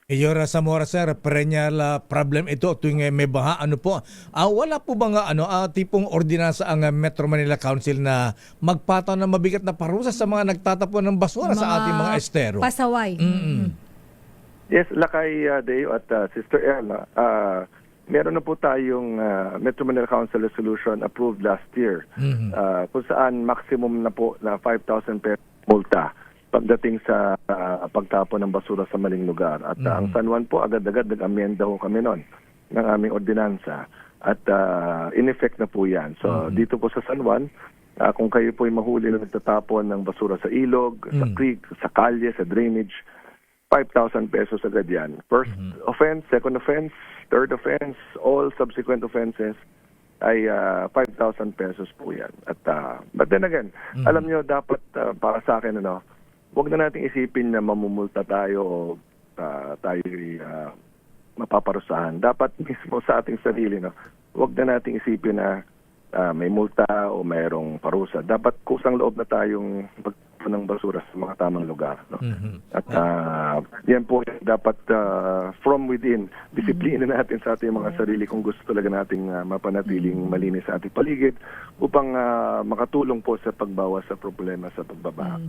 Mayor Zamora sir, perennial problem ito tuwing may baha. Ano po? Wala po ba nga tipong ordinansa ang Metro Manila Council na magpataw ng mabigat na parusa sa mga nagtatapon ng basura sa ating mga estero? Pasaway. Yes, Lakay Deo at Sister Erla, meron na po tayong Metro Manila Council resolution approved last year kung saan maximum na po na 5,000 pesos multa pagdating sa pagtapon ng basura sa maling lugar. At ang San Juan po, agad-agad nag-amyenda ho kami noon ng aming ordinansa. At in effect na po yan. So dito po sa San Juan, kung kayo po ay mahuli na nagtatapon ng basura sa ilog, sa creek, sa kalye, sa drainage, 5,000 pesos agad yan. First offense, second offense, third offense, all subsequent offenses ay 5,000 pesos po yan. At, but then again, alam nyo, dapat para sa akin, huwag na nating isipin na mamumulta tayo o tayo mapaparusahan. Dapat mismo sa ating sarili, huwag na nating isipin na may multa o mayroong parusa. Dapat kusang loob na tayong magtapon ng basura sa mga tamang lugar. At yan po dapat from within, disiplina natin sa ating mga sarili kung gusto talaga nating mapanatiling malinis sa ating paligid upang makatulong po sa pagbawas sa problema sa pagbabaha.